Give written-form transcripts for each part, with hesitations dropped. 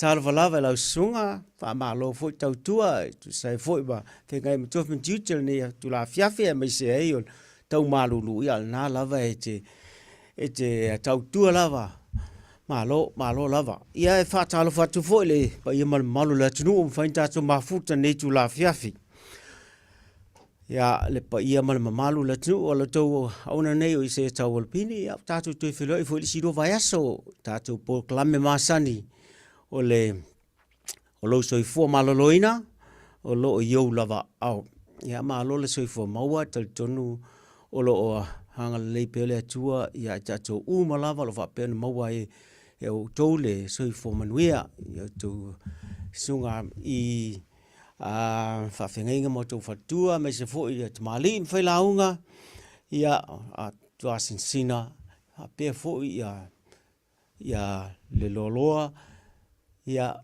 Talo valava lau sunga, fa malo foi tau tua, sai foi ba, te ngai mtof min tutel ni tu la fiafi mai se ai tau malulu ia na lava e tau tua lava. Malo lava. Ia e fa talo fa tu foi le, pa ia malu la tunu fa inta tu mafuta nei tu la fiafi. Ia le pa ia malu la tunu o la tau auna nei o se tau walpini, ia tatu tu filo i foi si do vaiaso, tatu po klame masani. O lo soifua maloloina, o lo o iou lava au. Ia malo le soifua maua, tal tonu o lo o hanga lei pele atua, ia tato uma lava lo whapena maua e o tau le soifua manuia, ia tu sunga i whawhengainga mo tau whatua, me se fo i te mali mwhai launga, ia tua sinsina, pe fo ia le loloa, ia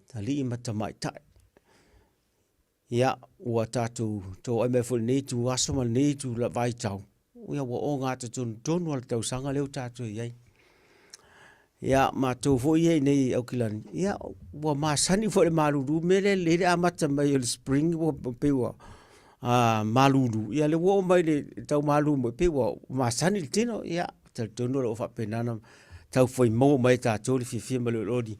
tali matamai tai. Ia ua tatu to ai me fo nei tu asoma nei tu la vai tau. Ia wa o ngata tonu al tau sanga leo tatu iai. Ia ma to fo iai nei au kilani. Ia wa masani fo le malulu mele le amata mai el spring wo pewa. Malulu. Ia le wo mai le tau malulu mo pewa masani le tino ia tal tonu lo fa penana tau foi mo mai tatu le fifi malo lodi.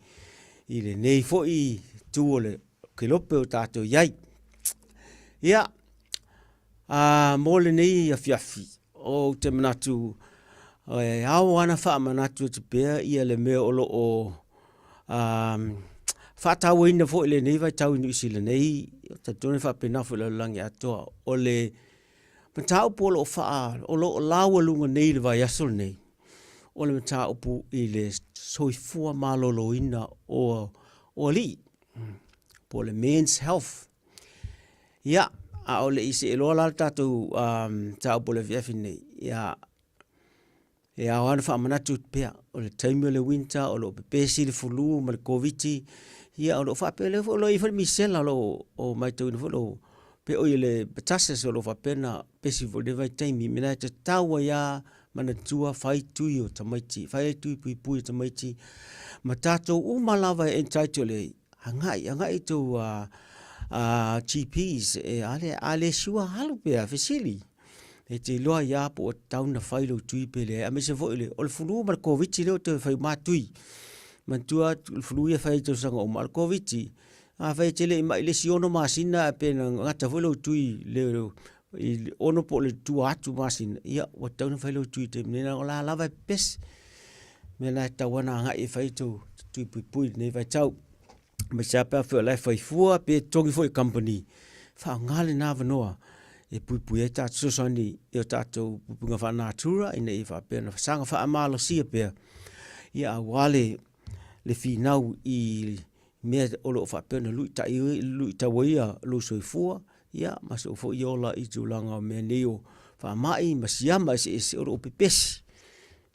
Ile nei fo i tuole ke lope o tato iai. Ia, mole nei a fiafi o te manatu au ana wha manatu te pēr ia le mea olo o whatau ina fo ile nei vai tau inu isi le nei ta tone wha pena fo le langi atoa o le matau polo o wha o lo laua lunga nei le vai asol nei. O le mata upu i le soifua malolo ina o li. Po le men's health. Ia, a o le isi e loa lal tatu ta upu le viafi nei. Ia, a wana wha manatu pia. O le taimi o le winter, o lo pepesi le fulu, ma le COVID-19. Ia, o lo wha pia le fo lo i whali misela lo o mai tau ina fo lo. Pe o i le batases o lo wha pena pesi fo le vai taimi. Mina te taua ia mana tua fai tui o tamaiti, fai tui pui pui o tamaiti. Ma tātou umalawa e entitled e hangai tau GPs e ale sua halu pea fesili. E te loa ia po o tauna fai lo tui pele. A me se fo ile, o le fulu ma le COVID leo te fai matui. Ma tua le fulu ia fai tau sanga o ma le COVID. A fai tele ima ile si ono masina pe na ngata fo lo tui leo i ono po le tua atu masina. Ia, wa tauna fai lo tui te mnena o la lava pes. Mena tawana ngai fai tau tui pui pui nei vai tau. Me sapa fo lai fai fua pe tongi fo i company. Fa ngale na vanoa. E pui pui e tatu sosani e tatu pupunga wha natura ina i wha pēr na sanga wha amalo sia pēr. Ia wale le whinau i mea olo wha pēr na lui ta waia lo soifua. Ia maso fo i ola i tūlanga o mea neo wha mai masiama e se oro pepesi.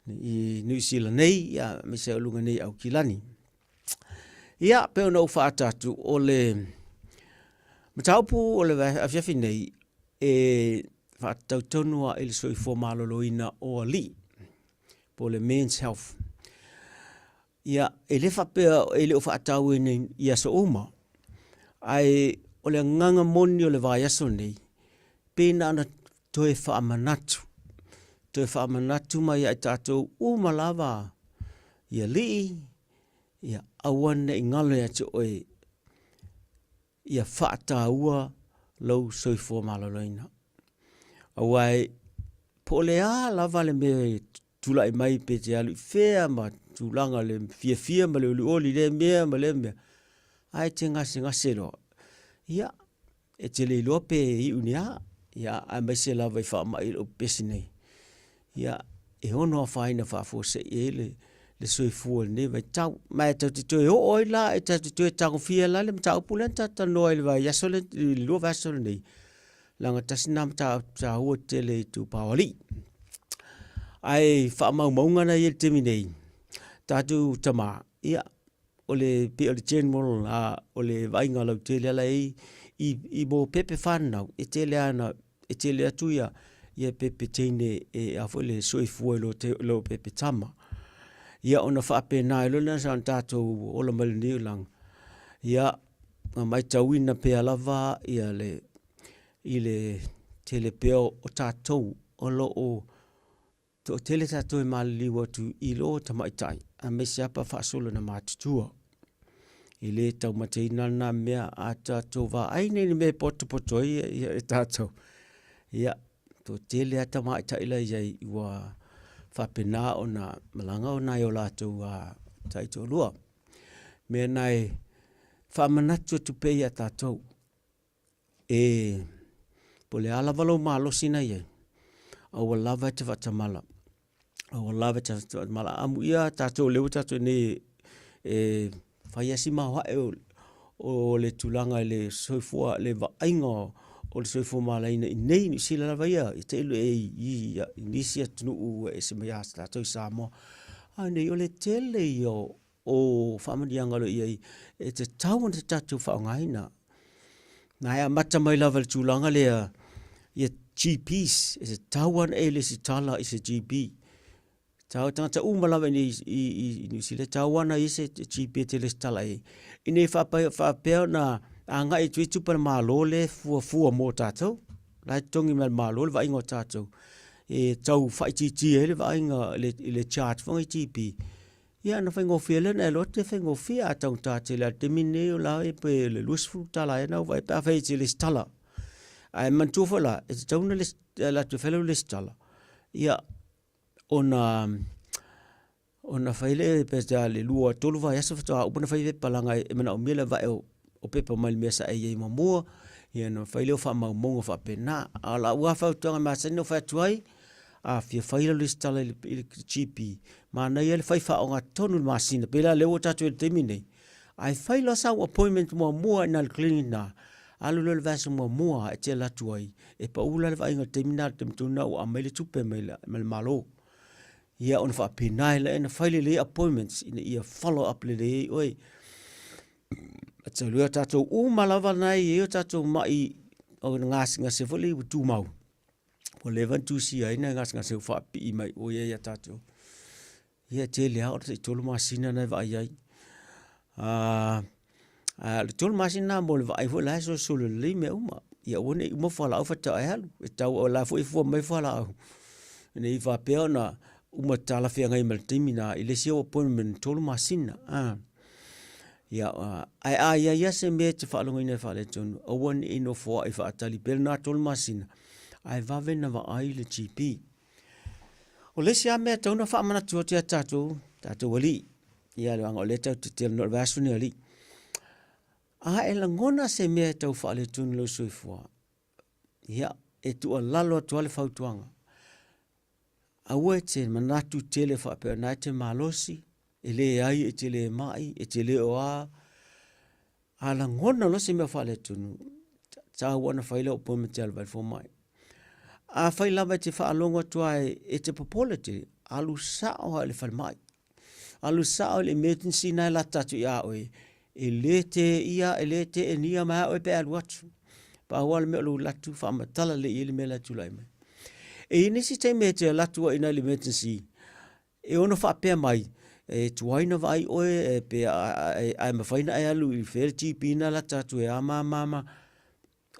I New Zealand nei, ia me se olunga nei au kilani. Ia peo na ufa atatu o le mataupu o le afiafi nei e whaatautonua e le soifua maloloina o li po le men's health. Ia e le whapea e le ufa atau e nei ia so uma. Ai o le nganga moni o le vaiaso nei pēna ana toe whaamanatu. Toe whaamanatu mai ai tātou umalawa ia li ia awana i ngalo atu oe ia whaataua lau soifua maloloina. Awai po lea lava le me tulai mai pe te alu whea ma tulanga le fia ma le oli le mea ma le mea. Ai te ngase lo. Ia e te le lope i unia. Ia ai mai se lava i wha mai o pesi nei. Ia e ono a whaina whafose e le soifua ne vai tau. Mai tau te tue o oi la e tau te tue tango fia la le mtau pulenta ta noa le vai yasole lua vasole nei. Langa tasinam ta hua tele tu pawali. Ai wha mau maungana i le temi nei. Tatu tama. Ia o le pe o le general o le vainga lau tele ala i bo pepe whanau e tele ana e tele atuia ia pepe teine e a fo le soifua lo pepe tama. ia ona whaapena e lona sa tātou ola malini ulang. Ia mai tauina pea lava ia i le tele peo o tātou o lo o to tele tātou e malili watu i lo tamaitai a me siapa whaasolo na mātutua. I le tau mateina na mea a tātou wa aine ni me poto ia e tātou. Ia, to tele a tamaitai la iai ua whapena o na malanga o nai o lātou a taito lua. Mea nai whamanatu tu pei a tātou. E pole ala walo mālosi na iai. Awa lava te whatamala. Awa lava te whatamala. Amu ia tātou leo tātou ne whaiasi maha o le tulanga le soifua le vainga o le soifua malaina i nei ni sila lava ia. I te ilu i nisi atunu u e se mea tātou i Samoa. Nei o le tele i o whamadianga lo iai e te tauan te tātou whaongaina. Nai a mata mai lava le tulanga lea ia GPs, e se tauan e le si tala i se GP. Tau tangata umalawa i New Zealand, tauana i se GP te le si tala e. I nei whapea na anga e tui tupa na mālo le fua mō tātou. Lai tongi mai mālo le vainga o tātou. E tau whaititi e le vainga le charge whangai GP. Ia na whaingofia le na lote whaingofia a tau tātou le te mine o la e pe le luisfu tala e nau vai pa whai te le si tala. Ai mantufa la, e te tauna la te wheleu le si tala. Ia ona whaile pe te le lua tolu vai asa whatoa upana whaive palanga e mana o mele vai o pepa mai mesa e iei mamua. Ia na whaile o wha maumonga wha pena. A la ua whautonga māsani o whaatuai. A fia whaila le si tala i le GP. Ma nei ele whai whaonga tonu masina. Pela leo tatu e temi nei. Ai whaila sau appointment mua ina le clinic na. Alu le vaso mua e te latu ai. E pa ula le vainga temina te mtuna o amaile tupe maile malo. Ia ona wha penai le ena whaile le appointments ina ia follow up le oi. Atau lua tatou umalawa nai e o tatou mai o ngasinga se whali u tūmau. O levan tusi ai na ngasinga se wha pi mai o ia tatou. Ia te lea o te tolu masina nai vai ai. Le tolu masina mo le vai fo la so le me uma. Ia one i mo fala o fata ai halu. E tau o la fo i fo mai fala au. Nei va peo na uma tala fia ngai mal timina i le sio appointment tolu masina. Ia ia se me te whaalonga ina whaale tonu. A one in o foa i whaatali pere nā tolu masina. Ai vave na wa ai le GP. O le sia mea tauna whaamana tua tia tātou wali. Ia le wanga o le tau te tēla no le vasuni ali. E la ngona se mea tau whaale tonu lo soifua. Ia e tua lalo atua le whautuanga. Aue te manatu tele whaapea nai te malosi. E le ai, e te le mai, e te le oa. A la ngona lo se mea whaale tonu. Tā wana whaile o pōme te alwai fo mai. A whaila mai te whaalonga tua e te popolete. Alu sao le whale mai. Alu sao le emergency nai la tatu i a oe. E le te ia, e le te e nia mai oe pe alu atu. Pa wale me alu latu whaamatala le i le me latu lai mai. E inisi te me te latu wa ina le emergency. E ono whaapea mai. E tuaina vai oe e pe ai mawhaina ai alu i where GP na la tatu e ama mama.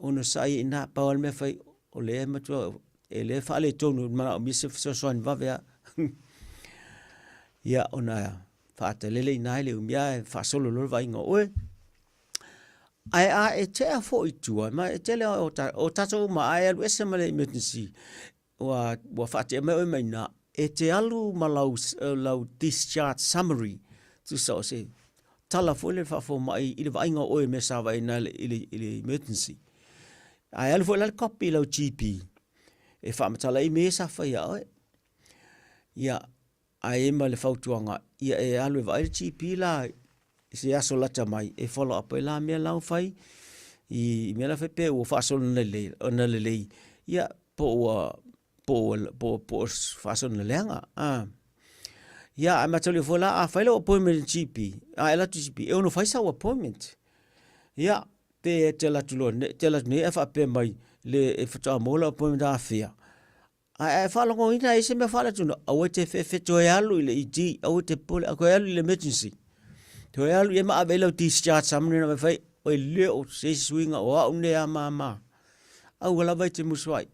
Ono sai ina pa wale me whai o le matua e le whaale tonu mana o misi soani vavea. Ia ona whaatalele ina ele umia e whaasolo lor vai inga oe. Ai e te a fo i tua, ma e te lea o tato ma ai alu ese male emergency. Wa whaatea mai oe mai na e te alu ma lau discharge summary. Tu sao se tala fo le whaafo mai i le vai inga oe me sawa ina ile emergency. Ai alu fo le copy lau GP. E whaamatala i me sa whai a oe. Ia ai e ma le whautuanga. Ia e alu e vai le GP la se aso lata mai. E follow up e la mea lau whai. I mea la whai pe ua whaasolo na le lei. Ia po whaasolo na leanga. Ia ai matali fo la a whaile appointment GP. E latu GP. E ono whai sau appointment. Ia pe te latu lo. Te latu ne e wha pe mai. Le e whatoa mola appointment a whia. Whalongo ina e se me whala tuna. Au te fe to e alu ile i ti. Au te pole. Ako e alu ile emergency. To e alu e maa vela discharge samne na me whai. O e leo se swinga o au ne a maa. Au wala vai te muswai.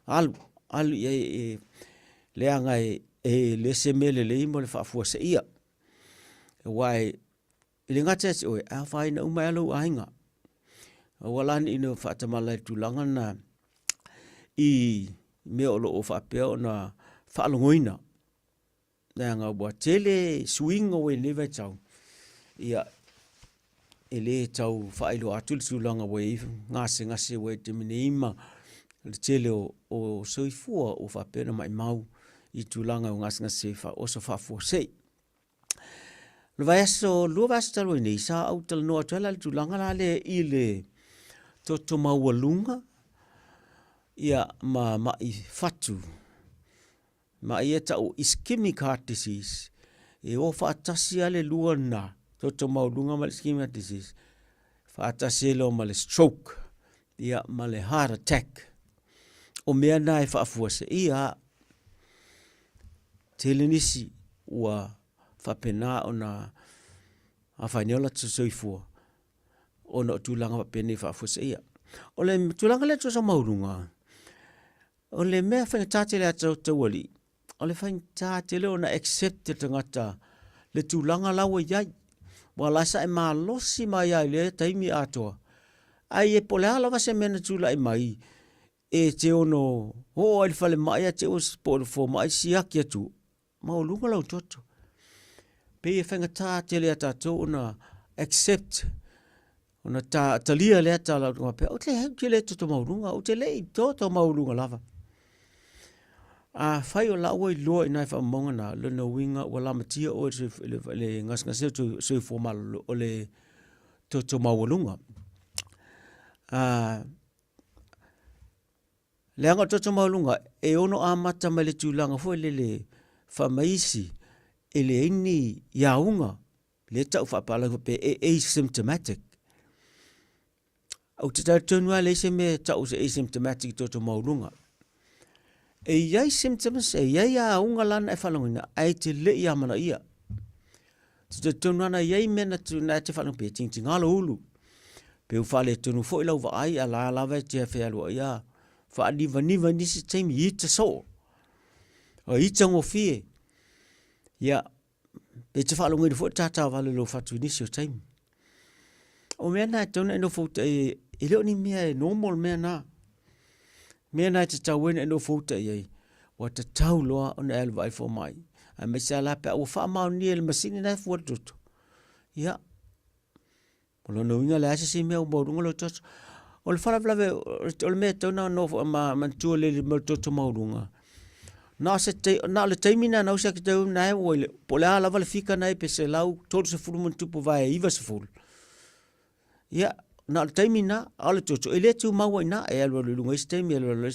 Alu. Alu e leanga e le se mele le imo le whaafua se ia. Wai. Ile ngata se oe. A whai na umai alu ainga. Walani ino whaatamala tu langa na i me o loo whaapea o na whaalongoina. Nea ngā ua tele swing o e lewe tau. Ia e le tau whaelo atu le tūlanga wa i ngase wa e te mine ima le tele o soifua o whaapea na mai mau i tūlanga o ngase oso whaafua sei. Le vai aso lua vasa talo i nei sa au tala noa tuala le tūlanga la le i le toto maua lunga. Ia ma i fatu. Ma i eta o ischemic heart disease. E o whaatasi ale lua na. Toto maulunga ma le ischemic heart disease. Whaatasi lo ma le stroke. Ia ma le heart attack. O mea na e whaafuase. Ia tele nisi ua whapena o na a whainiola tu soifua. O na tūlanga whapena i whaafuase. Ia. O le tūlanga le tosa maulunga. O le mea whainga tātele a tau wali. O le whainga tātele o na accept te tangata le tūlanga lawa iai. Wa lasa e maa losi mai iai le taimi atoa. Ai e pole alawa se mena tūla i mai. E te ono, ho ai whale mai a te o sport for mai siaki atu. Ma o lunga lau toto. Pe e whainga tātele a tātou o na accept. O na talia lea tā lau tunga pe. O te hau te le toto maurunga. O te le i toto maurunga lava. A whai o laua i loa i nai whaamonga na luna winga o la matia o le ngasngase soi formal o le toto mawalunga. Le anga toto mawalunga e ono a mata mai le tūlanga fo le whamaisi e le ini iaunga le tau whaapala pe e asymptomatic. Au te tau tūnua le se me tau se asymptomatic toto mawalunga. E iai symptoms, e iai a unga lana e whalangina, ai te le i amana ia. Te tunana iai mena tu na te whalang pe ting ala ulu. Pe u whale tunu fo ilau wa ai a la lawa te a whealua ia. Wha niva nisi teimi i te so. O i tango fie. Ia, pe te whalangina fo tata wale lo fatu nisi o teimi. O mea na tuna eno fo e leo ni mea e normal mea na. Mea nai te tau wena eno fouta iei. Wa te tau loa o na elwa i fo mai. A me se ala pe a wha mau ni ele masini nai fua tutu. Ia. O lo no inga le ase si mea o maurunga lo tutu. O le whala vlawe, o le mea tau na no mantua le le tutu maurunga. Na le taimina na usia ki tau nai o ile. Po le ala wale fika nai pe se lau tolu se fulu mantupu vai iwa se fulu. Ia. Na taimina ala toto ele tu maua ina e alwa lunga istemi alwa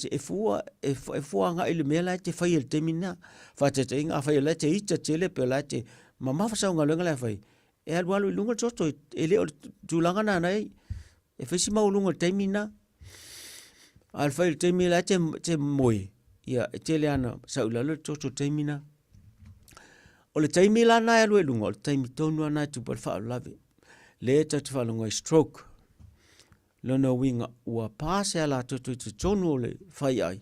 e fua nga ile mela te fai el taimina fa te inga fai le te ita tele pe la te mama fa sa nga lunga la fai e alwa lunga toto ele tu langa na nai e fesi mau lunga taimina al fai el taimina te moi ia tele ana sa ula le toto taimina o le taimina na alwa lunga o taimi tonu na tu por fa lave le ta fa lunga stroke lona winga ua pase ala tutu te tonu le fai ai.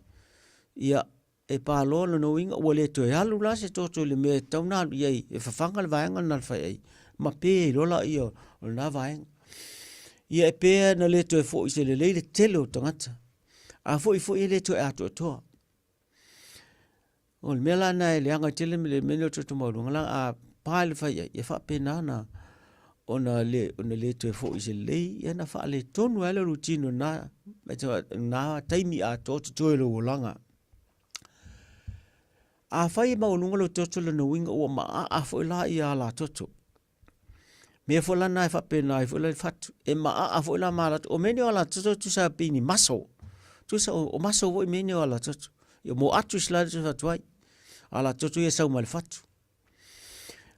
Ia e palo lona winga ua le toi halu la se toto le me tauna iai e whawhanga le vaenga na fai ai. Ma pe rola ia o na vaenga. Ia e pe na le toi fo i se le leile tele o tangata. A fo i le toi ato toa. O le mela na e le anga tele me le mene o toto maurunga la a pae le fai ai. E wha pe na ona le te fo ise lei e na fa le tonu ala rutino na taimi a to lo langa a fai ma ununga lo toto le no winga o ma a fo la ia la toto me fo la na fa pe na fo la fat e ma a fo la mala o menio ala toto tu sa pini maso tu sa o maso vo menio ala toto yo mo atu sla tu fa tuai ala toto ye sa mal fatu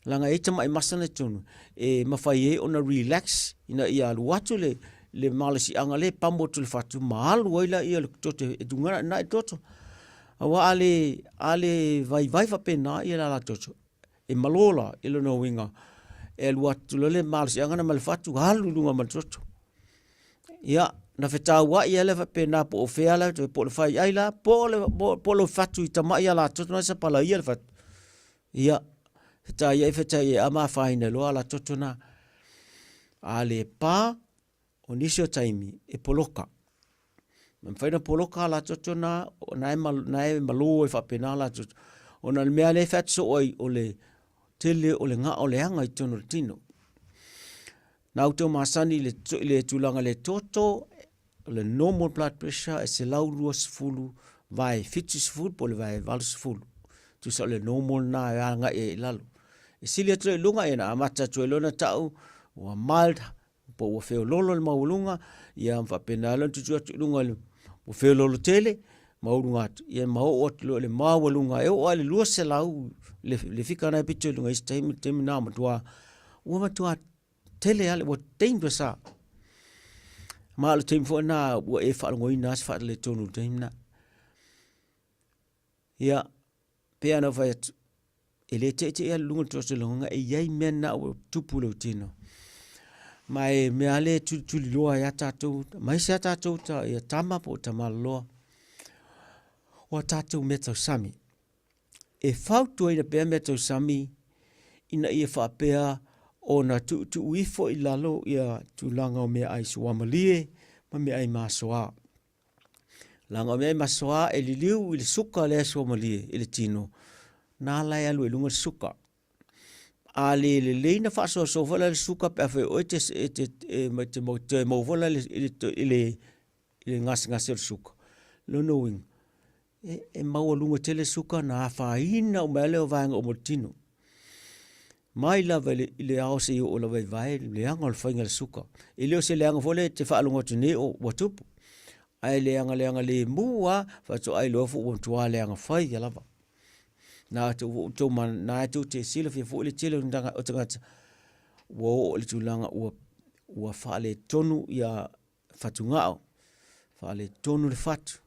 langa e tama i masana tonu e mawhai e ona relax ina ia alu atu le malasi anga le pambo tu le fatu maalu waila ia le toto e tungana na e toto Awa ale vai whapena i la tocho. E malola ilo no winga. E lua tulole malsi angana malfatu halu lunga maltocho. Ia na feta wa ia le whapena po o feala po le whai aila po le fatu i tama ia la tocho na sa pala ia le fatu. Ia feta ia ama whaine loa la tocho na ale pa o nisio taimi e poloka. Mwhaina poloka la tocho na nae malo e whapena la tocho. O na mea le fat so oi o le tele o le ngā o le anga i tono le tino. Nau tau masani le tulanga le toto, le normal blood pressure e se lau rua sifulu, vai fitu sifulu po le vai valu sifulu. Tu sa le normal na e anga e lalo. E sili atu e lunga e na amata tu e lona tau, ua mild, po ua feo lolo le maulunga, ia mwhapena alon tu atu lunga le ua feo lolo tele, maulunga atu. Ia mao o atu le mawalunga, e o ale lua se lau, le fika na pito lunga isi temi na matua, ua matua tele ale, ua teimtua sa. Ma alo temi fo na, ua e whaalongo ina as whaale tonu temi na. Ia, pea na whai atu. E le te ea lunga tose longa, e iei mea na ua tupu leo tino. Ma e mea le tuli loa ea tātou, mai se ea tātou ta ea tama po tama loa. O tātou me tau sami. E whautua ina pēr me tau sami, ina ia whaapea o na tu uifo i lalo ia tu langa o mea ai suamalie, ma mea ai masoa. Langa o mea ai masoa e li liu i le suka lea suamalie i le tino. Nā lai alu e lunga le suka. A le leina whaasoa sovala le suka pe awhi o te mauvala i le ngasi le suka. Lono wing. E maua lunga tele suka na whaina o mele o vanga o motino. Mai lava i le ao se o la vai le anga o le whainga le suka. I leo se le anga fole te whaalunga tune o watupu. Ai le anga le mua, whato ai lofu o tua le anga whai ya lava. Na tu man na tu te sila fi fu le tele o tangata. Wo le tulanga ua whaale tonu ia whatungao. Whaale tonu le whatu.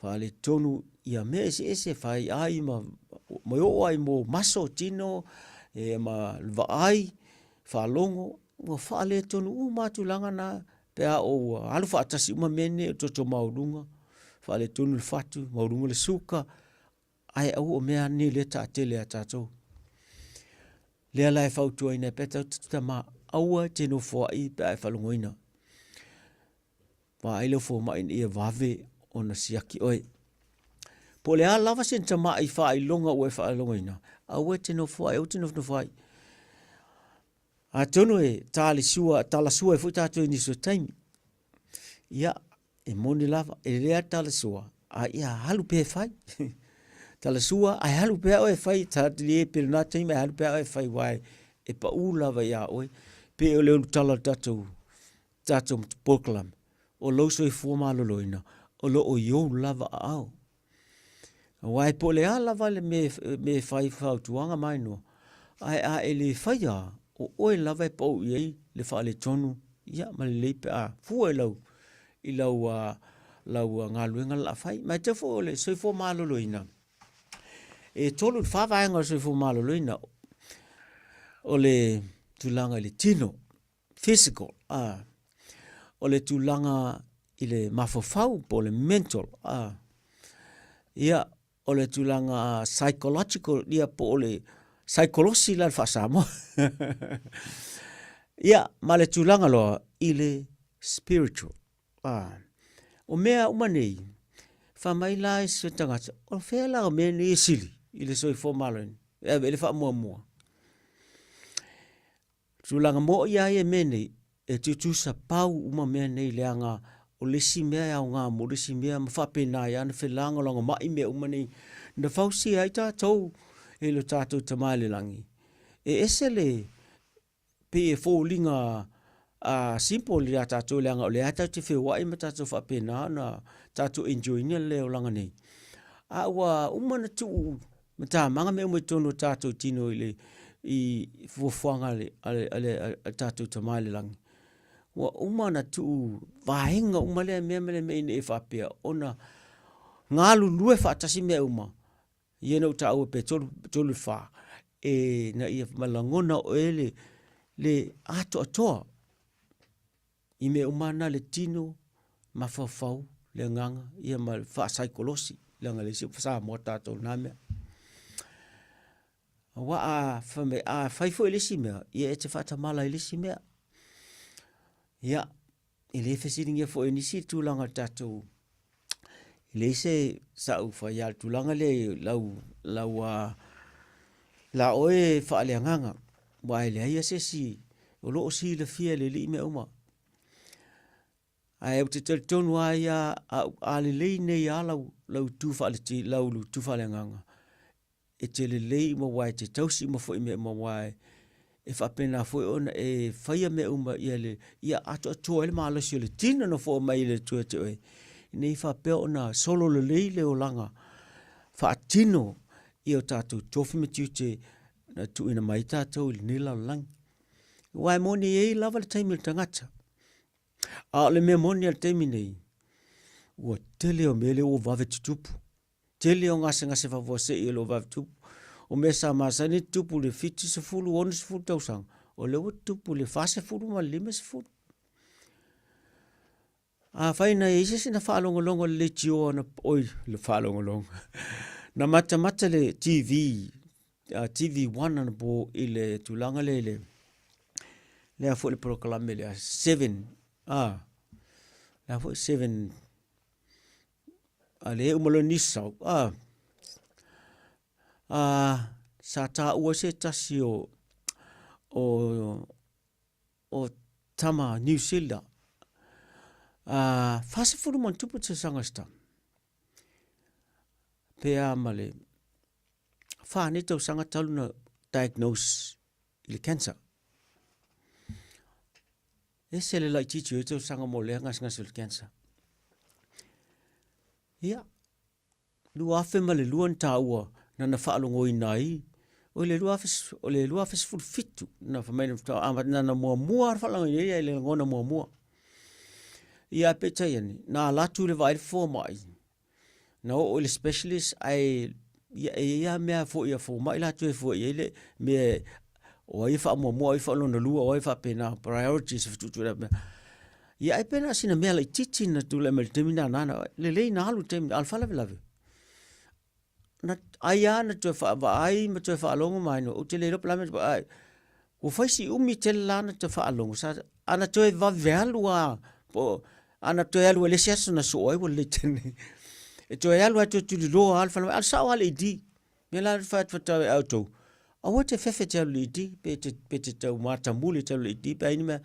Whaale tonu ia mea ese whai ai ma o ai mo maso tino e ma vaai whalongo ua whaale tonu matulanga na pea o alu whaatasi mene o toto maurunga. Whaale tonu le whatu, maurunga le suka. Ai au o mea ni le ta tele a tātou. Lea lai whautua ina peta tuta ma aua teno fua i pe ai whalongoina. Wa ai leo fua mai ia vave o na siaki oi. Po lea lava sen tama i wha i longa ue whalongoina. Aua teno fua au teno fua i. A tono e tala sua e fu tātou ni so taimi. Ia e moni lava e lea tala sua. A ia halu pe whai. Tala sua, ai halu pea oe whai, tāti lie pere taimi, ai halu pea oe whai wai, e pa ulawa ia oe, pe o leo tala tātou pokalam, o lauso i fuama loloina, o lo o iou lava au. Wai po le a lava le me whai whautuanga mai no, ai a e le whai a, o oe lava e pau iei, le wha le tonu, ia, ma le leipe a, fua e lau, i lau ngā luenga la whai, mai te fo le, soi fuama loloina. E tolu whawaianga soi fu malo loina o le tulanga i le tino, physical, o le tulanga i le mafofau po le mental, ia o le tulanga psychological, ia po le psycholosi la whasamo. Ia, ma le tulanga loa i le spiritual. O mea umanei, whamaila e se tangata, o whela o mea ni sili. I le soi fo maloin. E le wha mua. Tulanga mo ia e mene e tutusa pau uma mea nei leanga o lesi mea au ngā mo lesi mea ma whapena ia na whelanga langa mai mea uma nei. Na whausi ai tātou e lo tātou tamaile langi. E ese le pe e fo linga simple le tātou leanga o le ata te whewai ma tātou whapena na tātou enjoy nia leo langa nei. Awa umana tuu mata manga me mo tono tātou tino i fuafuanga ale tātou tamale lang. Wa umana tu vahenga umale me e whapea ona ngalu lue whaatasi mea uma. Ia nau ta ua pe tolu wha. Na ia malangona o le ato atoa. I mea umana le tino mawhawhau le nganga. Ia ma wha saikolosi. Le ngale si wha mo tātou nā mea. Wa a whaifo i lesi mea. Ia e te whaatamala i lesi mea. Ia. I le whesiringia fo e nisi tūlanga tātou. I le se sa u wha ia tūlanga le la oe whaale anganga. Wa e le aia se si. O loo si le fia le li me uma. Ai au te tonu a ia a le lei nei a lau tu whaale ti lau tu whaale anganga. E te le lei ma wai te tausi ma fo i me ma wai. E whapena fo ona e whaia me uma ia ato ato ele maa lasi o le tina no fo mai le tua te oe. Nei whapea ona solo le lei le o langa. Whaatino i o tātou tofi me tiu te na tu ina mai tātou ili nila o lang. Wai moni e lava le taimi le tangata. A le mea moni al taimi nei. Ua tele o mele o vave tutupu. Tele o ngase whavua se i lo vave tupu. O mea sa masani tupu le fiti se fulu, onu se fulu tausang. O le o tupu le fase fulu ma lima se fulu. A whaina e isa sina whaalongolongo le tio na oi le whaalongolongo. Na mata le TV. TV1 na po i le tulanga le a fo le proklame le a 7. Le a fo 7. A le umalo nisau. Sa ta ua se tasi o tama New Zealand. Fase furu man tupu te sangasta. Pea male. Whāne tau sanga talu na diagnose i le cancer. E se le lai titu e tau sanga mo lea ngas le cancer. Ia. Lua afe ma le luan tā ua na na whaalongo i nai. O le lua afe furu fitu. Na whamaina na na mua whaalongo i nai le ngona mua. Ia pe taiani. Na latu le vai fo mai. Na o le specialist ai ia mea fo ia fo mai la tu fo ia le me o ai fa mo ai fa lo na lua o ai fa pena priorities tu tu me ia ai pena sina mea le titi na tu le termina na le na halu tem alfa la lave na ai na tu fa ai ma tu fa longo mai no o te le plan ai o fa si umi te la na tu fa longo sa ana tu va velua po ana tu elu le sia na so ai wo le tene. E to e alwa to lo alfa al sa wale di me la fat auto a wote fefe te le di pe te mata muli te le di pe ni me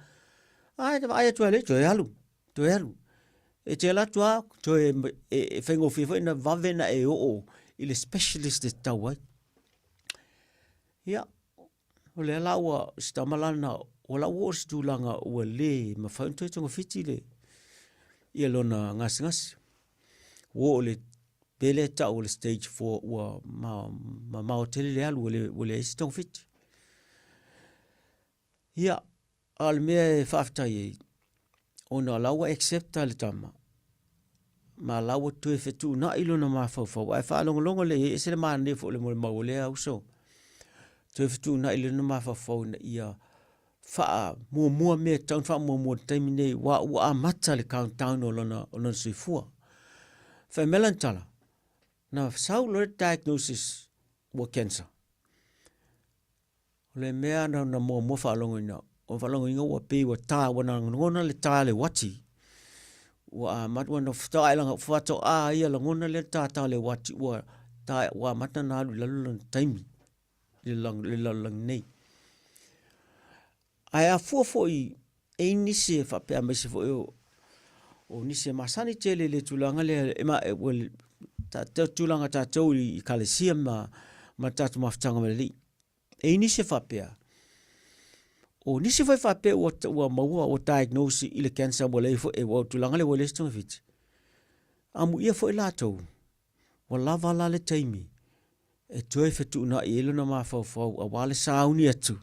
ai to le to alu e te la to e fengo fifo na vavena e o il specialist de tawai ya o le la wa stamalana o la wo stulanga o le ma fa to fitile ia lona ngas wo le pele ta o le stage 4 wa ma hotel le alu le stong fit ia al me fafta ye ona lawa accept le tama ma lawa tu fetu na ilo na ma fa wa fa longo le se le ma ne fo le mo le au so tu fetu na ilo na ma fa na ia fa mo me tan fa mo termine wa mata le countdown o lona sifua fa melantala na sau lo diagnosis wa cancer le mea na mo fa longo ina o fa longo ina wa pe wa ta wa na ngona le ta le wati wa mat wa no fa ila fa to ia la ngona le ta le wati wa ta wa mata na lu la time le lang nei ai a fo i e ni se fa pe me se fo o ni se masani tele le tulanga le ma wel ta tulanga ta i kalesia ma ta maftanga me li e ni se fa pe o ni se fa pe o maua o diagnose i le cancer mo le fo e o tulanga le wele sto fit amu ia fo la to o lava la le taimi e toi fetu na i na ma fa a wale sauni atu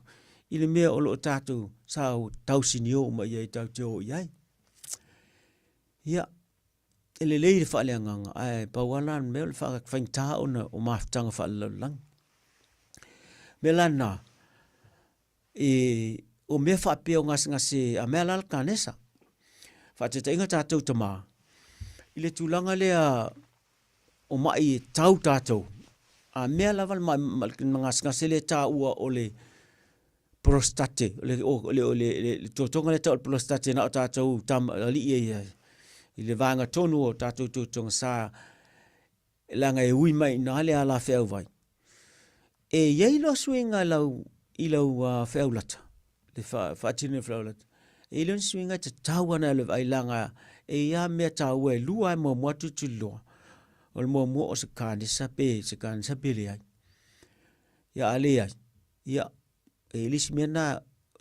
i le mea o lo tātou sau tausinio ma iei tau teo iai. Ia, ele le fa le nganga ai pa wana me le fa ta ona o maftanga fa le lang melana o me fa pe o ngase a me la kanesa fa te inga tatou tama ile tulanga le o mai tau tatou a me la val ngase le ta ua o le prostate le totonga le ta prostate na tatou tam ali ile vanga tonu o tatou totonga sa langa e ui mai na le ala feu vai ye lo swinga ilo feulata le fa tine feulata ilo swinga te tawana le vai langa ya me tau e lua mo motu tu lo o mo o se kan sa pe le ai ya ale ai ya elis mena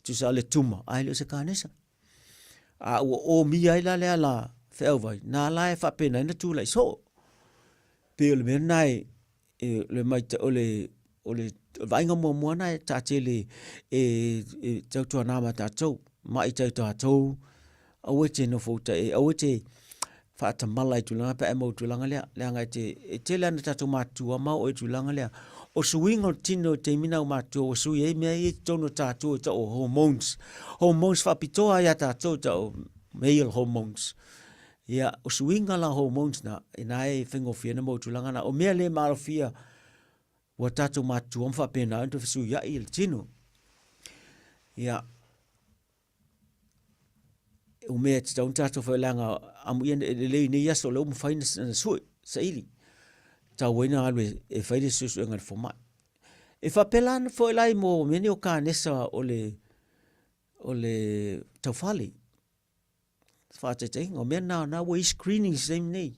tu sa le tuma ai le se kan sa a o mi ai la le ala feu vai na la fa pe na tu lai so pe le menai le mai o le vainga mo na ta tele tau tua nama tātou mai tau tātou awe te no fouta awe te whaata malai tulanga pa emo tulanga lea ngai te lana tātou mātua mau o tulanga lea o suinga tino te mina o mātua o sui mea tono tātou ta o hormones whapitoa ia tātou ta o male hormones ia o suinga la hormones na e whengofia na mo tulanga na o mea le marofia wa tātou mātua mwhapena anto fisu ia i le tino ia o mea te taun tātou whailanga amu ia le nei aso leo mwhaina sui sa ili tau waina alu e whaile susu ngana whamai whapelana whailai mo mene o ka nesa o le tau whale whaatete o mea na wai screening same nei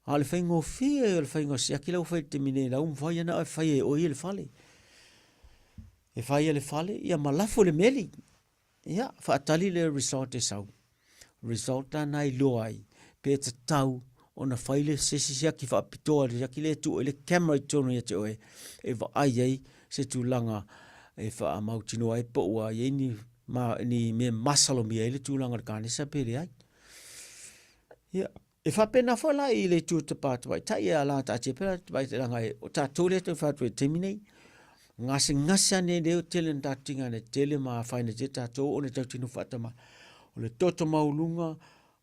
ale whaingo whia ale whaingo siaki lau whai te mine lau mwhai ana whai o i le whale e whai le whale ia malafo le meli ia whaatali le result e sau result ana i loai pe te tau o na whaile sesi siaki whaapitoa le siaki le tu le camera i tono ia te oe e wa ai se tu langa e wha mautino ai po ua i ni me masalo mi ele tu langa kanisa pe le ai ia e whapena whala i le tu te pātu vai tai ala ta te pera vai te ranga o ta tole te whatu e teminei ngase ane leo tele na tinga ne tele ma whaina te tātou o ne tau tinu whatama o le toto maulunga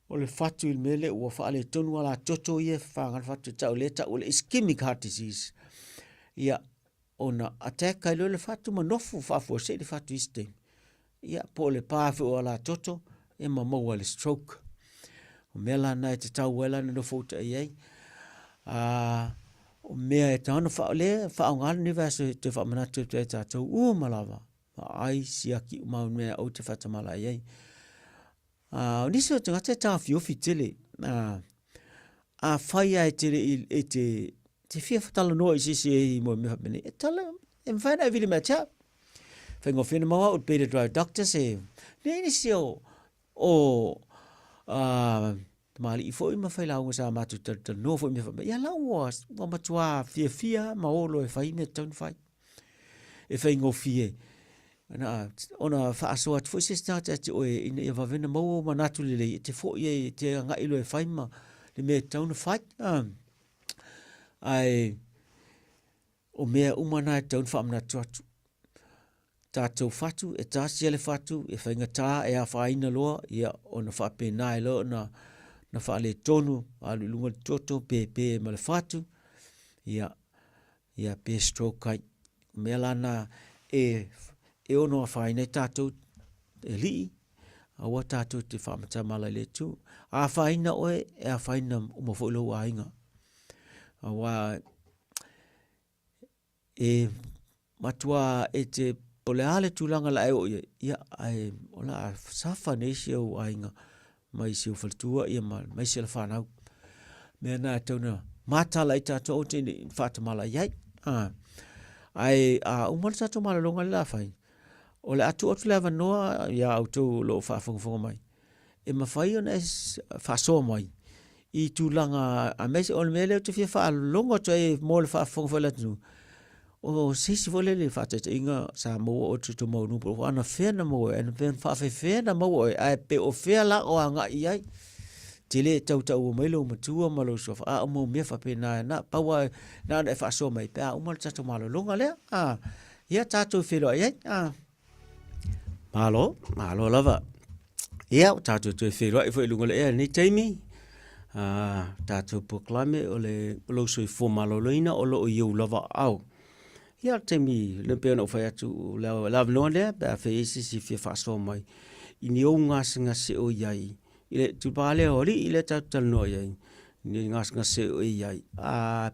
o le whatu il mele ua whaale tonu ala toto ia whangan whatu tau le ta o le ischemic heart disease ia ona attack kai le whatu manofu whafua se le whatu iste ia po le pāwhi o ala toto e maua le stroke o mela na te tau wela no fouta ai o mea e tano whaongan ni vaso te whamanatu te tātou malawa ai siaki umau mea o te whatamala ai o nisi o te ngata tā fiofi tele a whaia e te fia whatala noa i sisi e mo me whapene e tala e mwhaina e vili mea tia whaingo whina maua o Peter Drive Doctor se ne nisi o mali i foi ma fai launga sa matu ta no foi me fa ya la wa matua fia ma olo e fai me ton fai e fai ngo fie na ona fa so at foi se start at o e va vena mo manatu le te fo ye te nga ilo e fai ma le me ton fai ai o me umana ton fa na tu tātou whatu, e tāsia le whatu, e whaingatā, e a whaina loa, ia o na whapena e loa, na whaale tonu, alu lunga toto, pe ma le whatu, ia pe stroke kai. Mea lana e ono a whaina tātou e li, awa tātou te whamata mala le tu, a whaina oe, e a whaina umawhoilo a inga. Awa e matua e te po le ale tulanga la eo ia ai ola safa nesi o ainga mai si o faltua ia mai si la whanau mea na tauna matala i tato o te whatamala iai ai umana tato malalonga le la whai o le atu le avanoa ia autou lo whafonga mai e mawhai ona e whasoa mai i tulanga a mesi o le mele o te fia whaalonga to e mo le whafonga latinu o sisi vole le fata inga sa mo o tutu mo no pro ana fena mo e pen fa fe fena mo e pe o fe la o anga i ai tele tau mai lo matua ma lo sofa a mo me fa pena na pawa na e fa so mai pa o mal tatu malo longa le ia tatu filo ia malo lava ia tatu tu filo e foi lunga le ni taimi tatu proclame o le lo so fo malo loina o lo iu lava au ia taimi le pe no fa tu la no le pa fe si fa so mai ini o ngase o iai ile tu pale ori ile tal no iai ni ngase o iai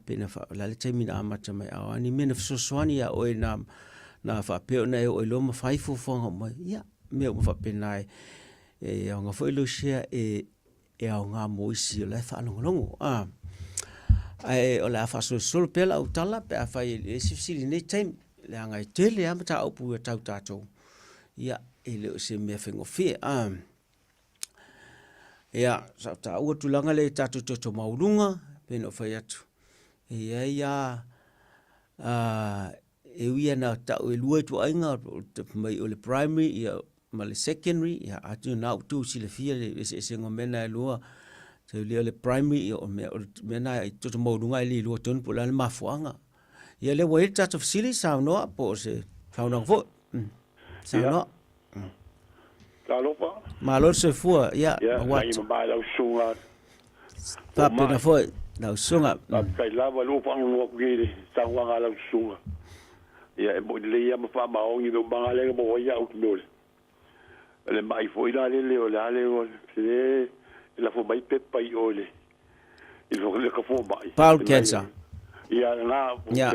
pena fa la le taimi na mata mai a ni mena so soani ya o na fa pe na o lo ma fai fo fo mai ia me o fa pena e nga foi lo sia e nga mo isi le fa longo o la fa so pela o tala pe fa e si ni taimi le nga tele am ta o pu ta tato ia ele se me fengo fe ia sa ta o tu langa le tatu to maurunga peno fai atu ia e wia na ta o lua tu ainga mai o le primary ia ma le secondary ia atu na tu si le fia le se ngomena lua te le primary o me na to maurunga le lua ton po la mafuanga ia le wa tatu facility sa no po se sa no fo sa no Talopa. Malo se fua, ia. Wa ia ba la sunga. Pa pena foi, la sunga. Kai lava lu pa no giri, sa wa la sunga. Ia mo le ia ma fa ma o ni do ba le mo ia o knol. Le mai foi la le o le la fo mai pe pa i ole. Il faut le ka fo mai. Paul Kensa. Ia na, ia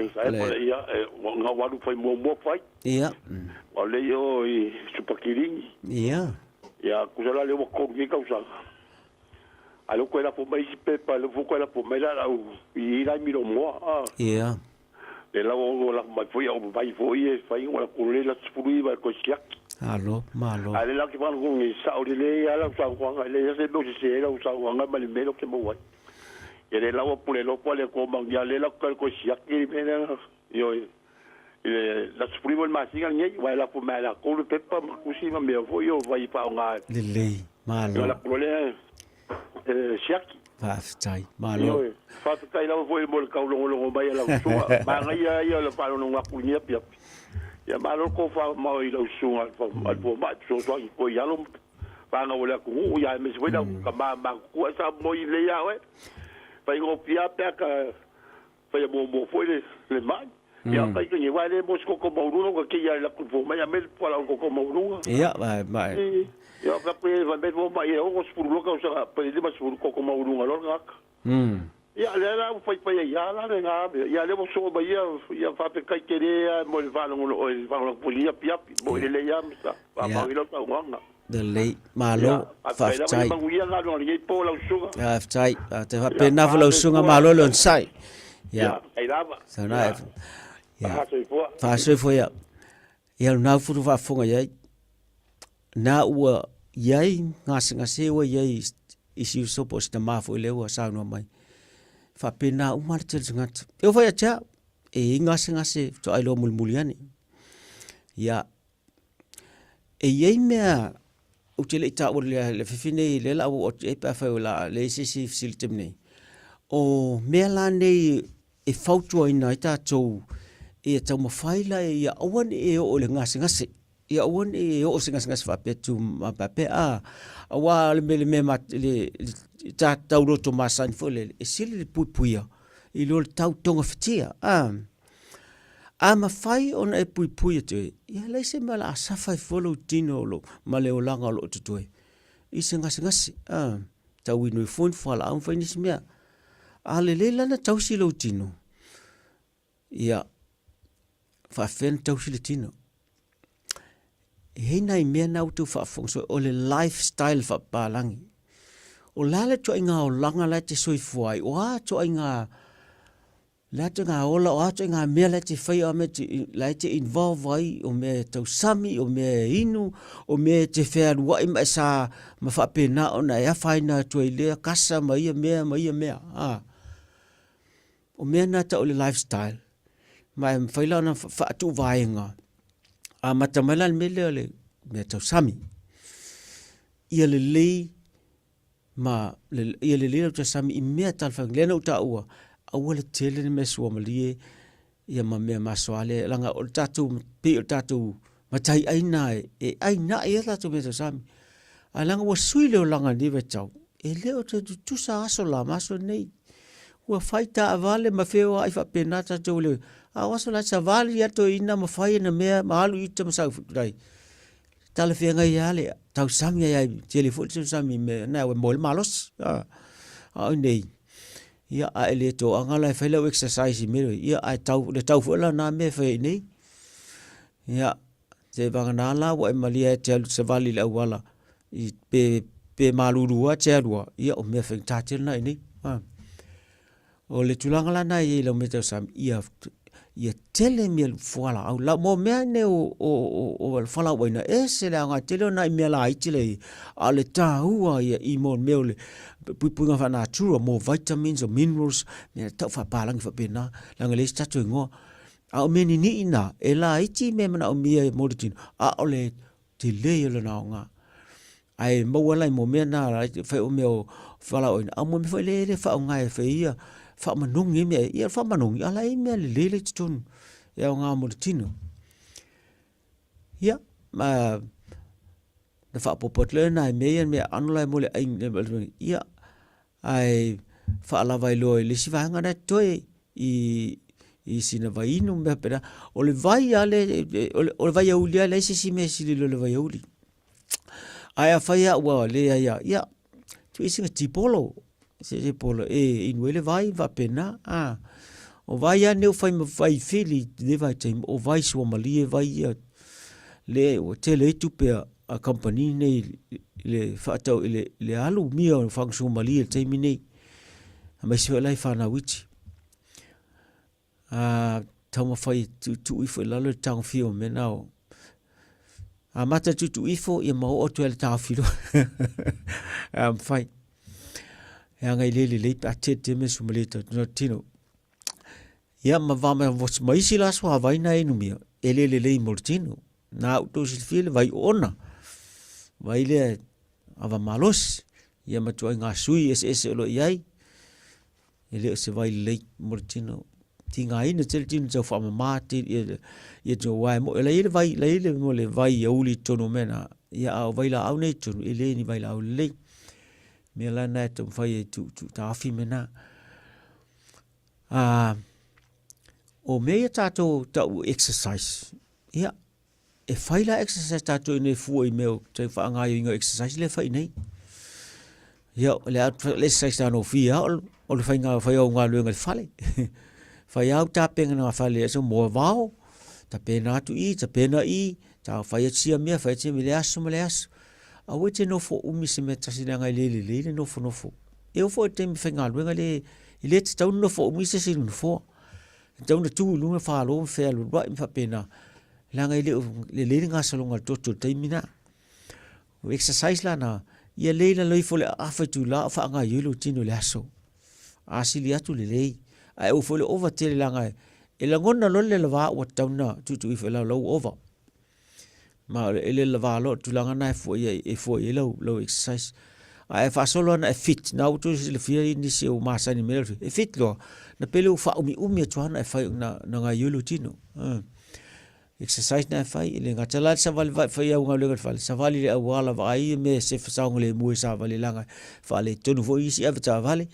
nga waru fai mo fai. Ia. O le yo i supakiringi. Ia. Ia kusala le wa ko ni kausa. Alo ko la po mai pepa, lo ko la po mai la i la mi lo mo. Ia. Le la o la mai foi o vai foi fai o la ko le la spuri va ko siak. Alo, malo. Ale la ki van ko ni sa o le ya la sa ko le ya se do se la sa ko nga mali me lo ke mo wa. Ia le la o pule lo po le ko mang ya le la ko siak ni me yo la spuri vol ma singa ni wa la po mai la ko le pepa ma kusi ma me vo yo vai pa nga le malo la ko le siak fa tai malo fa tai la vo mo ka lo mai la so ma nga ya la pa no nga ku ni pia ya malo ko fa ma i lo sunga fa al po ma so ko ya lo fa nga wala ku ya me se wala ka ma ku sa mo i le ya we fa ngo pia ka fa ya mo foi le mai ya kai que lleva le mos ko maurunga ko que ya la ku mai a mel para ko maurunga ia ba ya ka pe va bet bo mai o os por loca o sa pe de mas por ko maurunga lo ngak ya le la fai pa ya la nga ya le mo so ba ya fa pe kai que mo le va o va lo polia pia mo le ya sa va ma lo ta nga de lei malo fa tai ma uia nga no le po la suga fa tai te fa pe na lo sunga malo lo sai ya ai lava sa na fa so foi ia na fu fa fonga ia na ua iai ngase ua iai isi so posta mafo le ua sa no mai fa pena uma tel ngat eu vai acha e ngase to ai lo mulmuliani ia e iai mea utile ta o le fifine le la o e pa fa la le sisi siltemne o mela nei e fautu ina ita to e tau mawhaila e awan e o le ngase e awan e o se ngase fa petu ma pape awa le me mat le ta tau roto masan fo le e sili le puipuia i lo tau tonga fitia a mawhai ona e puipuia te ia le se mala a safai folo tino lo ma le o langa lo tutue i se ngase tau inu i fun fala am fa nisi mea a le lana tau silo tino ia fa fen tau silitino e nei me na auto fa fonso o le lifestyle fa palangi o lale to inga o langa la te soi fuai o a to inga la te nga ola o a to inga me la te fai o me te la te involve ai o me tau sami o me inu o me te fair wai ma sa ma fa pena ona ya faina to ile kasa mai me o me na ta o le lifestyle mai faila na fa tu vainga a matamala mele le me tau sami ia le ma ia le ta sami I mea talfang le no ta ua le tele ne mesua malie ia ma mea masoale langa o tatu pe o tatu matai aina e aina ia tatu me sami a langa wa sui le o langa ni ve tau e le o tu sa aso la maso nei ua faita avale ma feo ai fa penata to le a waso la sa vale ia to ina ma fai na mea malu ita ma sa futai tala fia ngai ale tau sami ai telefon sami me na we mol malos a nei ia a ele to angala fellow exercise me ia ai tau fola na me fe nei ia te vanga la wa malia te se vali la wala I pe malurua te alua ia o me fe tatil na nei o le tulanga la na ia lo me tau sam ia tele me fola au la mo me ne o fola wa na ese la nga tele na me la itile a le taua ia I mon me le pupunga fa natura more vitamins or minerals me ta fa palang fa pena langa le statu ngo a me ni ina e la iti me mana o mia moditin a ole te le le na nga ai mo wala mo me na la fa o me o fala o a mo me fa le fa nga e fa ia fa manung me ia fa manung ala I me le tun ia nga moditino ia ma na fa popot le na me anula mo le ia ai fa la vai lo le si va ngana toi I sina vai no me pera o le vai ale o le vai uli ale si me si le vai uli ai a fa ia wa le ia tu isi tipolo se polo in wele vai va pena o vai ane o fai ma vai fili de vai time o vai so malie vai ia le o tele tu pe a company nei le fatau le alu mia o function malie te mini ma se lai fa na wichi tama fai tu ifo la le tang fio me now a mata tu ifo ia ma o tu le tang fio fai ya ngai le pa te me sumalita no tino ia ma va ma vos mai sila so vai na inu mia le mortino na to si fil vai ona vai le ava malos ia ma tu nga sui ese lo iai ele se vai le mortino tinga ina tel tin so fa ma ti ia jo wai mo le vai le mo le vai ia uli tono mena ia au vai la au nei tono ele ni vai la au le me la na to fai tu ta fi mena o me tato ta exercise ia e fai la exercise tato ne fu I meu te fa nga yo exercise le fai nei ia le exercise ta no fi o le fai nga fai o nga lu nga fale fai au ta penga na fale so mo vao ta pena tu ta pena ta fai sia mia fai te le aso a wete no fo umi se meta sina ngai le no fo e o fo te mi fenga lu ngai le te tau no fo umi se sinu fo tau na tu lu fa lo fe lu ba mi fa pena la ngai le nga sa lo ngal to te mina o exercise la na ia le la fo le afa tu la fa nga yulu tino le aso a sili atu le ai o fo le over te la ngai e la ngona lo le va o tau na tu I la lo over ma ele la va lo tu la nga fo e lo exercise ai fa solo na fit na tu le fia ni se o masa ni me e fit lo na pelo fa umi tuana fa na nga yulu tino exercise na fa ile nga tala sa val fa ia nga le fa sa vali le wala vai me se fa sa ngole mu sa vali langa fa le tonu vo isi ava ta vali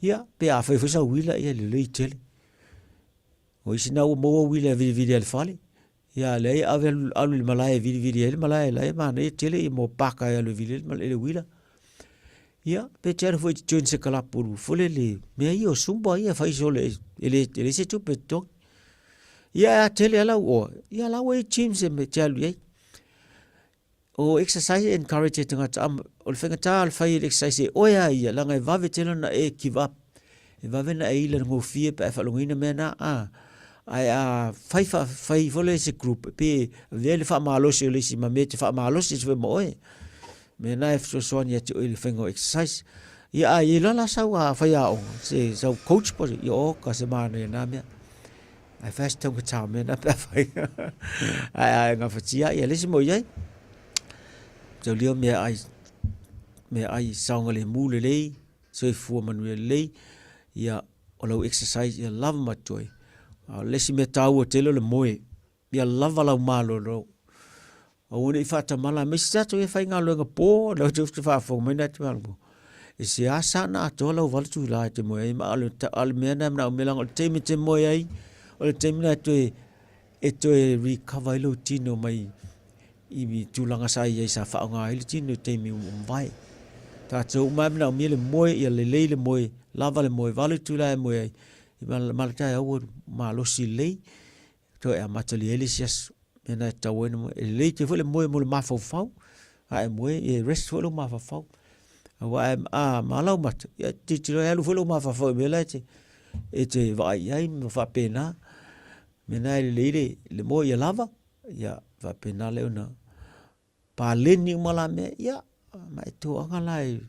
ia pe a fa sa wila ia le tele o isi na mo wila vi al fali ia le ave alu malai vi el malai la ma ne tele mo paka ia le vi le wila ia pe ter foi join se kala puru fole le me io sumba ia fa sole ele se tu peto ia tele ala o ia la we team se me telu o exercise encourage te ngata o fenga tal fa exercise o ia la ngai va vetelo na e give up e va vena e ile ngo fie pe fa longina mena ai fai fole se group pe vele fa malo se le si mamete fa malo se mo me na so sonia te il fengo exercise ia ai la sa wa fa ya o se so coach po yo ka se mana na me ai fast to ta me na pa fa ai nga fa tia ia le si mo ye so lio me ai me ai saunga le mule lei, so fua manuia lei, ia o lau exercise ia lava matoi. Lesi me tau o telo le moe, ia lava lau malo ro. O une i whata mala, me si tato e whai ngā luenga pō, lau te usta whafo, mai nai te malpo. E se asa na atoa lau valtu la te moe ai, ma ale mea na mna o melang, o le teimi te moe ai, o le teimi na e toe recover ilo tino mai, i tūlanga sa i sa whaonga ili tino teimi umwai. Tātou umai mna o mea le moe, ia le lei le moe, lava le moe, valu tūla e moe ai, i malatai au ma losi lei, to e amatali elisias, e nai tau ena moe, e lei te fule moe mo le mafau, a e moe, e rest fule mafau. Awa e malau mata, ia titiro e alu fule mafau, me lai e te vai ai, me whapena, me nai le leire, le moe ia lava, ia whapena leo na, pa leni umala me, ia, ma e tō anga lai,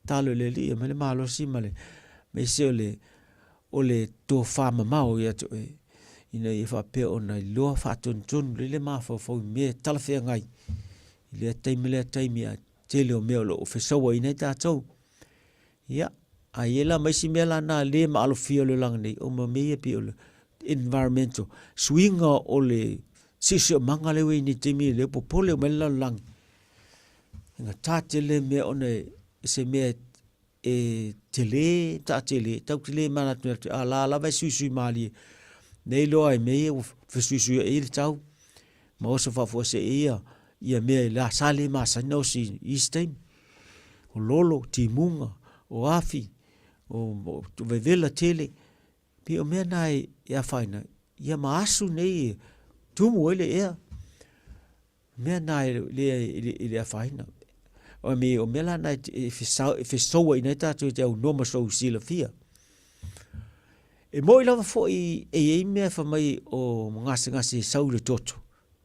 talo le li, me le malosi, me se o le tō whama mau, ia to e, ina i whapea o nei loa whaatun le mawhau mea talawhea ngai. Le taimi a te leo mea o whesaua ina i tātou. Ia, a iela maisi mea la nā le ma alo fia le langa nei, o ma mea pi o le environmental. Swinga o le sisi o manga lewe ni temi le popole o mele lau langi. Inga tāte le mea o nei, se mea e tele, tau tele mana tu a la vai sui mali. Nei loa e mea o whesuisui e ili tau. Ma osa whafua se ia mea la sale ma sana o si East-Time. O lolo, timunga, o afi, o vevela tele. Pi o mea nai ea whaina. Ia ma asu nei tumu ele ea. Mea nai le ea whaina. O mea la nai e whesaua ina tātou te au noma sou sila fia. E moi lava fo e mea whamai o ngase sau le toto,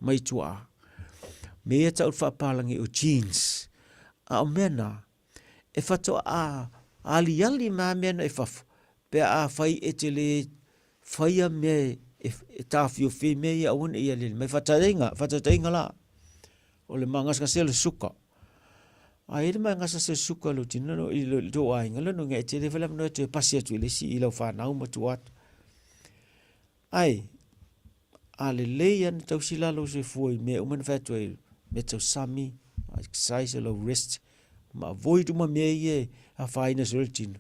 mai tua. Mea tau whapalangi o jeans. A o mena, e whatoa ali maa mena e whafu. Pea a whai e te le whaia mea e tāwhio whi mea ia auna ia le. Mai whatatainga la. O le maa ngase le suka. A ere mai ngasa suka lo tina no i lo do ainga lo ngai te le fela no te pasi atu le si i lo fa na uma tu at. Ai. Ale leyan tau sila lo se foi me o man fa tu me tau sami exercise lo rest ma void uma me ye a faina so tina.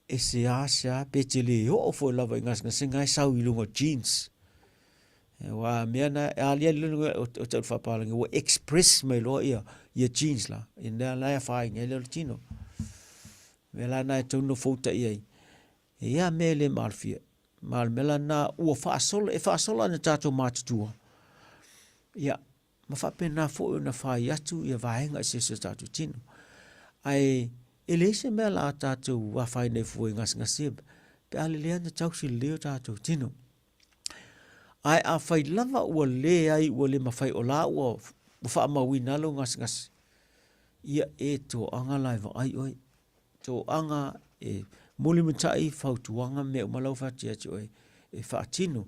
E se asa petele o fo lava ngas ngai sau i lunga jeans. Wa meana alia lunga o tau fa palangi o express mai lo ia jeans la in der la fai ngelo tino vela na tono fota ia ia mele malfia mal melana o fa sol na tato matu ia ma fa pena fo na fai atu ia vaenga se tato tino ai elese mela tato wa fai ne fo ngas pe ale le na tau si leo tato tino ai a fai lava o le ai o le ma fai o la o fa ma wina lo ngas ia e to anga live ai oi to anga e muli mutai fautuanga me o malau fatia oi e fatino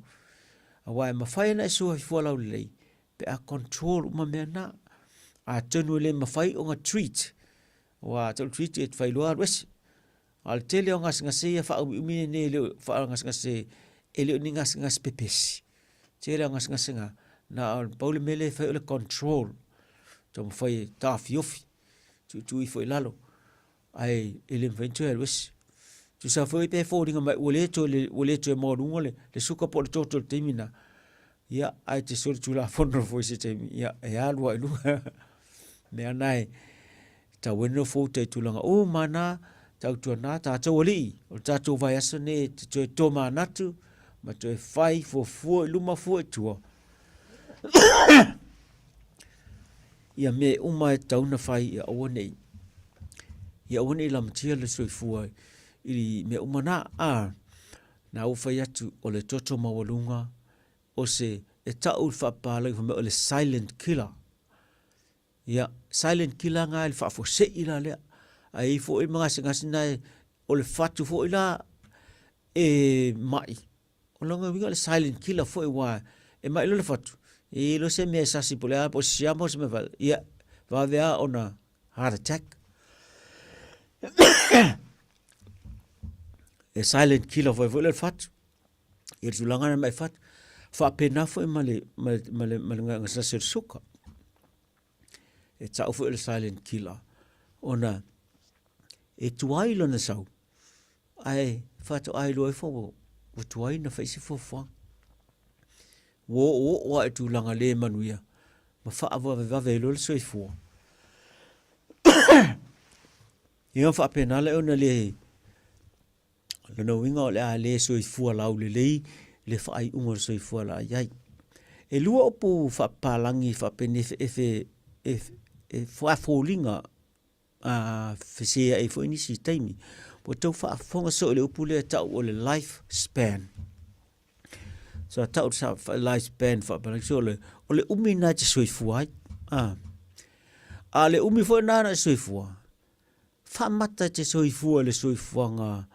awa ma fai na so fo la le pe a control uma mena a tonu le ma fai o nga treat wa to treat it fai lo wes al tele ngas ia fa mi ne le fa ngas ele ni ngas pepes tele ngas nga na paul mele fai le control to fai tafiofi tu foi lalo ai ele venture wis tu sa foi pe fodinga mai ole to mo ngole le suka por total timina ia ai te sol tu la fondo foi se te ia e alwa lu me anai ta weno foto tu langa o mana ta tu na ta oli o ta tu vai asone te to manatu ma to fai fo luma fo tu ia me uma e tauna fai ia awane. Ia awane la matia le soifua i me uma na ufai atu o le toto mawalunga o se e tau whapala i o le silent killer. Ia silent killer ngā il whafo se ila lea. Ai fo i mga singasina o le fatu fo ila e mai. O longa winga le silent killer fo i wa e mai lo le fatu. E lo se me sasi pole a po siamo se me val ia va vea ona heart attack. E silent killer foi le fat. E tulanga mai fat. Fa pena foi male nga sa suka. E tau foi le silent killer. Ona e tuai lona sau. Ai fatu ai loi fo o tuai na fa isi fo fo. Wo e tulanga le manuia. Ma fa va velo le soifua. Ia fa pena le ona le no winga le a le soifua lau le fa ai unga soifua la ai. E lua opu fa palangi fa pene e fa folinga a fese e fo inisi taimi. Po tau fa fonga so le opu le tau o le life span. So tau sa life span fa palangi so le o le umi na te soifua ai. A le umi fo na soifua. Fa mata te soifua le soifuanga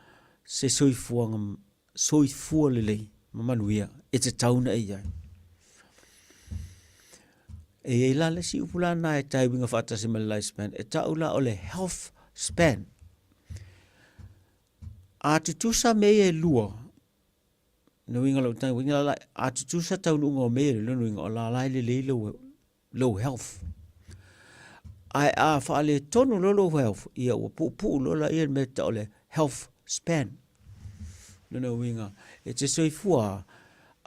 se soifua le lei mamanuia e te tauna e ai. E la le si upula na e tai winga fata se life span e taula o le health span. A tutusa me e lua no winga lo tai winga la a tutusa tau lunga me le winga o la lai le low health. Ai a fa le tonu lo health ia o pu lo la ia me ta le health span. No winga e te soifua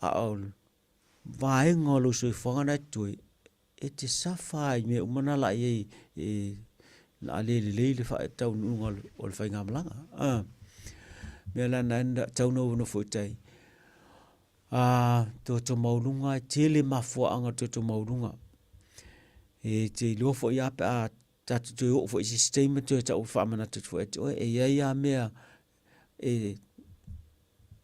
a on vaenga lo soifua na tui e te safai me umana la e la le fa tau nunga o le fainga malanga. Me la nanda tau no fotai. To maulunga tele mafua anga to maulunga. E te lofo ia pe a tatu te o fo system te ta o fa mana te fo e ia mea e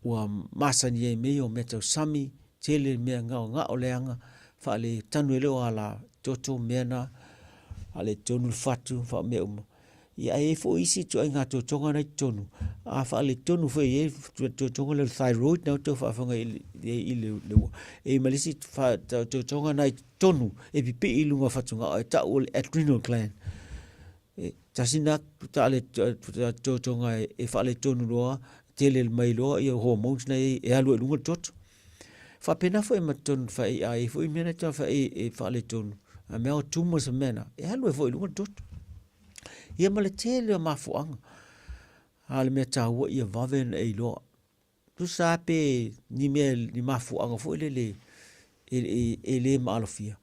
wa masani e me o meto sami tele mea nga o leanga fa le tanu le ala toto mena ale tonu fatu fa me ia e fo isi to nga to tonga na tonu a fa le tonu fo e to tonga le thyroid na to fa nga e malisi fa to tonga na tonu e pipi ilunga fatu nga ta o adrenal gland e tasina ta le to tonga e fa le tonu loa tele mai loa e hormones na e alu lunga tot fa pena fo e maton fa e fo i mena ta fa e fa le tonu a me o tumo se mena e alu fo lunga tot ia male tele mafuanga ale me taua ia vaven e loa tu sape ni mafuanga fo le malofia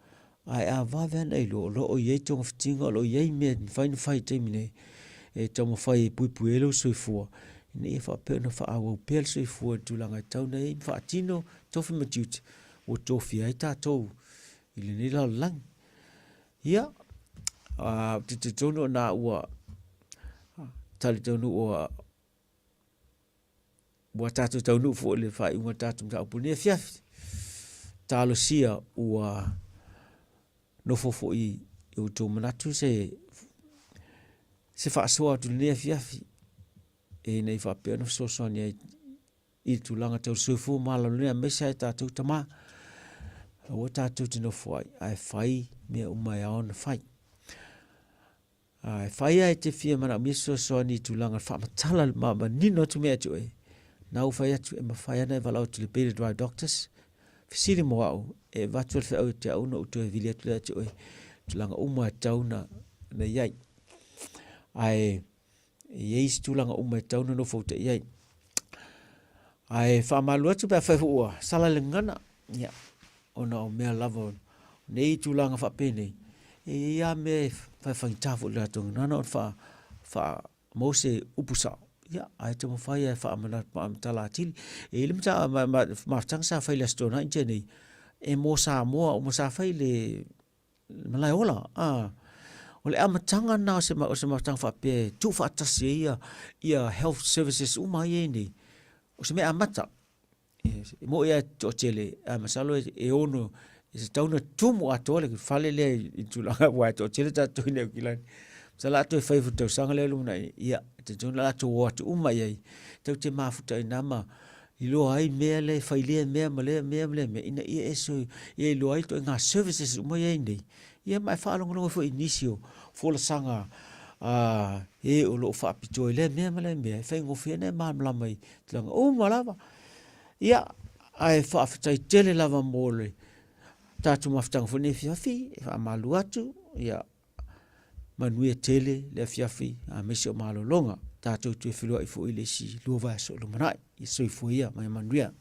ai a vaven e lo o ye tong ftinga lo ye me fai te mine e tomo fai puipuelo soifua ni fa pena fa au pel soifua tu langa tau nei fa tino tofi matut o tofi ai tatou ile ni la lang ia te tono na ua tali tono ua tatu tono fo le fa inga tatu ta pune fiafi talo sia ua no fofo i o to manatu se fa soa tu le fiafi e nei fa pe no so sonia i tu langa tau sofu mala le mesa tatu tama o tatu tino foi ai fai me o mai on fai ai fai ai te fia mana miso soni tu langa fa matala ma nino tu me tu e na fai atu e mafai na vala tu le pele drive doctors fisiri mo au e vatu fe au te au no tu e vilia tu e tu langa uma tau na yai ai yeis tu langa uma tau no fo te yai ai fa malu atu pe fa ua sala le ngana ya ona o mea lava nei tu langa fa pene e ia me fa tafu la tu nana fa mose upusa ya ai te mo fa fa amana tala tili e lim ta ma tang sa fa la stona intene e mo sa fa le malai ola o le amatanga na se ma tang fa pe tu fa tasi ia health services uma ye ni o se me amata mo ia to tele masalo e ono se tauna tumu atole que fale le intulanga wa to tele ta to ne kilan sala to fa fu to sanga le luna ia te tona to wa to uma ye te te mafuta inama ilo ai me le fa ile me me ina ia eso ia lo ai to nga services uma ye ndi ia mai fa longo fo inicio fola sanga e o lo fa pitoi le me fe ngo fe ne ma mai tlanga o malava ia ai fa fa tele lava mole tatu maftang fo ne fiafi fa malu atu ia manue tele le fiafi a mesio malolonga tatu tu filua i fo ile si luva so lo manai i so i fo ia mai manuia